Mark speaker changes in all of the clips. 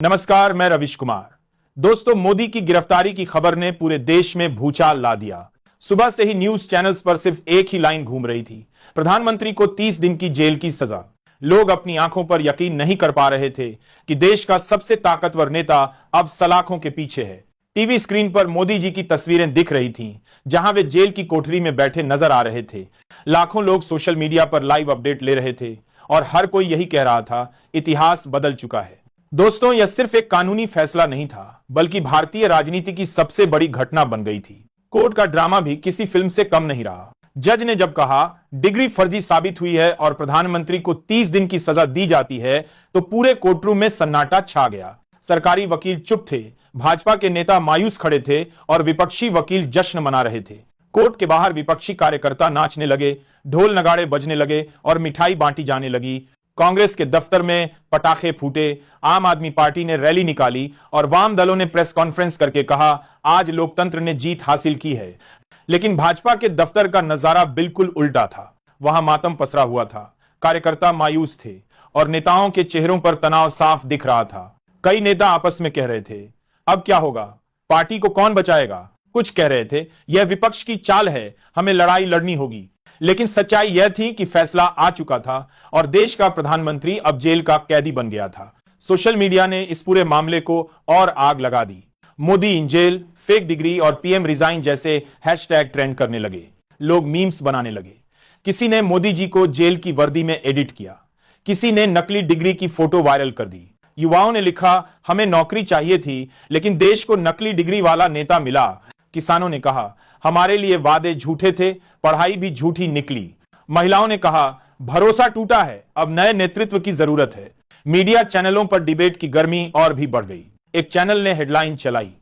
Speaker 1: नमस्कार, मैं रविश कुमार। दोस्तों, मोदी की गिरफ्तारी की खबर ने पूरे देश में भूचाल ला दिया। सुबह से ही न्यूज चैनल्स पर सिर्फ एक ही लाइन घूम रही थी, प्रधानमंत्री को 30 दिन की जेल की सजा। लोग अपनी आंखों पर यकीन नहीं कर पा रहे थे कि देश का सबसे ताकतवर नेता अब सलाखों के पीछे है। टीवी स्क्रीन पर मोदी जी की तस्वीरें दिख रही थीं, जहां वे जेल की कोठरी में बैठे नजर आ रहे थे। लाखों लोग सोशल मीडिया पर लाइव अपडेट ले रहे थे और हर कोई यही कह रहा था, इतिहास बदल चुका है। दोस्तों, यह सिर्फ एक कानूनी फैसला नहीं था, बल्कि भारतीय राजनीति की सबसे बड़ी घटना बन गई थी। कोर्ट का ड्रामा भी किसी फिल्म से कम नहीं रहा। जज ने जब कहा डिग्री फर्जी साबित हुई है और प्रधानमंत्री को 30 दिन की सजा दी जाती है, तो पूरे कोर्टरूम में सन्नाटा छा गया। सरकारी वकील चुप थे, भाजपा के नेता मायूस खड़े थे और विपक्षी वकील जश्न मना रहे थे। कोर्ट के बाहर विपक्षी कार्यकर्ता नाचने लगे, ढोल नगाड़े बजने लगे और मिठाई बांटी जाने लगी। कांग्रेस के दफ्तर में पटाखे फूटे, आम आदमी पार्टी ने रैली निकाली और वाम दलों ने प्रेस कॉन्फ्रेंस करके कहा, आज लोकतंत्र ने जीत हासिल की है। लेकिन भाजपा के दफ्तर का नजारा बिल्कुल उल्टा था। वहां मातम पसरा हुआ था, कार्यकर्ता मायूस थे और नेताओं के चेहरों पर तनाव साफ दिख रहा था। कई नेता आपस में कह रहे थे, अब क्या होगा, पार्टी को कौन बचाएगा। कुछ कह रहे थे, यह विपक्ष की चाल है, हमें लड़ाई लड़नी होगी। लेकिन सच्चाई यह थी कि फैसला आ चुका था और देश का प्रधानमंत्री अब जेल का कैदी बन गया था। सोशल मीडिया ने इस पूरे मामले को और आग लगा दी। Modi in jail, fake degree और पीएम रिजाइन जैसे हैशटैग ट्रेंड करने लगे। लोग मीम्स बनाने लगे। किसी ने मोदी जी को जेल की वर्दी में एडिट किया, किसी ने नकली डिग्री की फोटो वायरल कर दी। युवाओं ने लिखा, हमें नौकरी चाहिए थी लेकिन देश को नकली डिग्री वाला नेता मिला। किसानों ने कहा, हमारे लिए वादे झूठे थे, पढ़ाई भी झूठी निकली। महिलाओं ने कहा, भरोसा टूटा है, अब नए नेतृत्व की जरूरत है। मीडिया चैनलों पर डिबेट की गर्मी और भी बढ़ गई। एक चैनल ने हेडलाइन चलाई,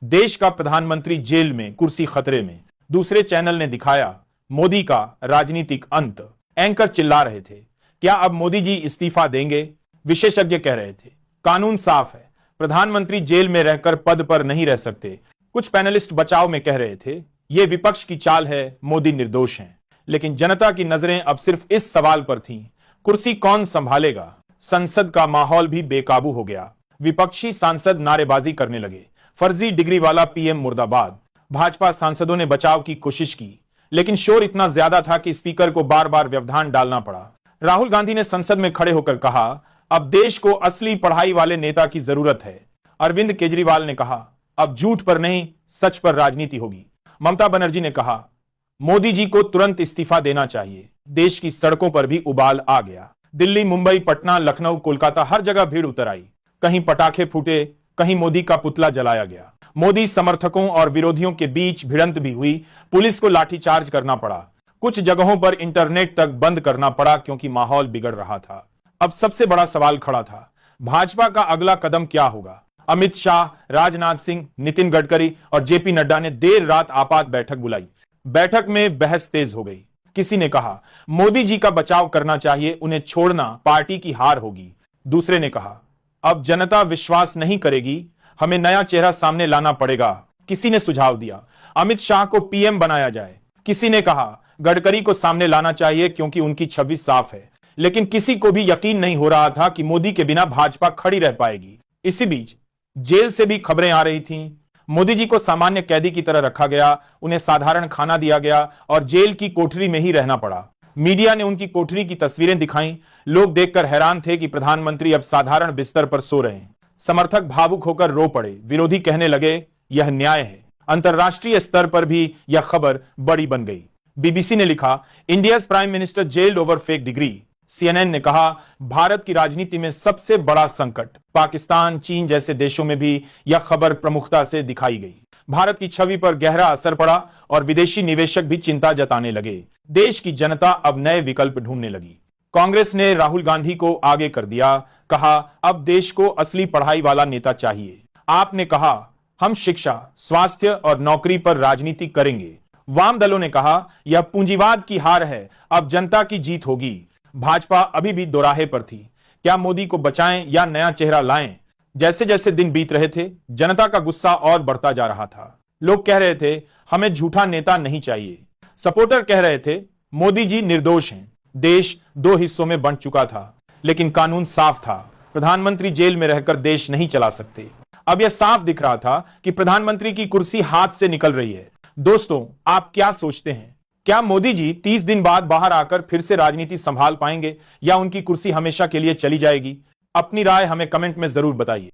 Speaker 1: देश का प्रधानमंत्री जेल में, कुर्सी खतरे में। दूसरे चैनल ने दिखाया, मोदी का राजनीतिक अंत। एंकर चिल्ला रहे थे, क्या अब मोदी जी इस्तीफा देंगे। विशेषज्ञ कह रहे थे, कानून साफ है, प्रधानमंत्री जेल में रहकर पद पर नहीं रह सकते। कुछ पैनलिस्ट बचाव में कह रहे थे, यह विपक्ष की चाल है, मोदी निर्दोष हैं। लेकिन जनता की नजरें अब सिर्फ इस सवाल पर थीं, कुर्सी कौन संभालेगा। संसद का माहौल भी बेकाबू हो गया। विपक्षी सांसद नारेबाजी करने लगे, फर्जी डिग्री वाला पीएम मुर्दाबाद। भाजपा सांसदों ने बचाव की कोशिश की, लेकिन शोर इतना ज्यादा था कि स्पीकर को बार बार व्यवधान डालना पड़ा। राहुल गांधी ने संसद में खड़े होकर कहा, अब देश को असली पढ़ाई वाले नेता की जरूरत है। अरविंद केजरीवाल ने कहा, अब झूठ पर नहीं, सच पर राजनीति होगी। ममता बनर्जी ने कहा, मोदी जी को तुरंत इस्तीफा देना चाहिए। देश की सड़कों पर भी उबाल आ गया। दिल्ली, मुंबई, पटना, लखनऊ, कोलकाता, हर जगह भीड़ उतर आई। कहीं पटाखे फूटे, कहीं मोदी का पुतला जलाया गया। मोदी समर्थकों और विरोधियों के बीच भिड़ंत भी हुई। पुलिस को लाठीचार्ज करना पड़ा। कुछ जगहों पर इंटरनेट तक बंद करना पड़ा क्योंकि माहौल बिगड़ रहा था। अब सबसे बड़ा सवाल खड़ा था, भाजपा का अगला कदम क्या होगा। अमित शाह, राजनाथ सिंह, नितिन गडकरी और जेपी नड्डा ने देर रात आपात बैठक बुलाई। बैठक में बहस तेज हो गई। किसी ने कहा, मोदी जी का बचाव करना चाहिए, उन्हें छोड़ना पार्टी की हार होगी। दूसरे ने कहा, अब जनता विश्वास नहीं करेगी, हमें नया चेहरा सामने लाना पड़ेगा। किसी ने सुझाव दिया, अमित शाह को पीएम बनाया जाए। किसी ने कहा, गडकरी को सामने लाना चाहिए क्योंकि उनकी छवि साफ है। लेकिन किसी को भी यकीन नहीं हो रहा था कि मोदी के बिना भाजपा खड़ी रह पाएगी। इसी बीच जेल से भी खबरें आ रही थीं। मोदी जी को सामान्य कैदी की तरह रखा गया, उन्हें साधारण खाना दिया गया और जेल की कोठरी में ही रहना पड़ा। मीडिया ने उनकी कोठरी की तस्वीरें दिखाई। लोग देखकर हैरान थे कि प्रधानमंत्री अब साधारण बिस्तर पर सो रहे हैं। समर्थक भावुक होकर रो पड़े, विरोधी कहने लगे, यह न्याय है। अंतरराष्ट्रीय स्तर पर भी यह खबर बड़ी बन गई। बीबीसी ने लिखा, India's prime minister gelled over fake degree. CNN ने कहा, भारत की राजनीति में सबसे बड़ा संकट। पाकिस्तान, चीन जैसे देशों में भी यह खबर प्रमुखता से दिखाई गई। भारत की छवि पर गहरा असर पड़ा और विदेशी निवेशक भी चिंता जताने लगे। देश की जनता अब नए विकल्प ढूंढने लगी। कांग्रेस ने राहुल गांधी को आगे कर दिया, कहा, अब देश को असली पढ़ाई वाला नेता चाहिए। आपने कहा, हम शिक्षा, स्वास्थ्य और नौकरी पर राजनीति करेंगे। वाम दलों ने कहा, यह पूंजीवाद की हार है, अब जनता की जीत होगी। भाजपा अभी भी दोराहे पर थी, क्या मोदी को बचाएं या नया चेहरा लाएं। जैसे जैसे दिन बीत रहे थे, जनता का गुस्सा और बढ़ता जा रहा था। लोग कह रहे थे, हमें झूठा नेता नहीं चाहिए। सपोर्टर कह रहे थे, मोदी जी निर्दोष हैं। देश दो हिस्सों में बंट चुका था, लेकिन कानून साफ था, प्रधानमंत्री जेल में रहकर देश नहीं चला सकते। अब यह साफ दिख रहा था कि प्रधानमंत्री की कुर्सी हाथ से निकल रही है। दोस्तों, आप क्या सोचते हैं? क्या मोदी जी 30 दिन बाद बाहर आकर फिर से राजनीति संभाल पाएंगे या उनकी कुर्सी हमेशा के लिए चली जाएगी? अपनी राय हमें कमेंट में जरूर बताइए।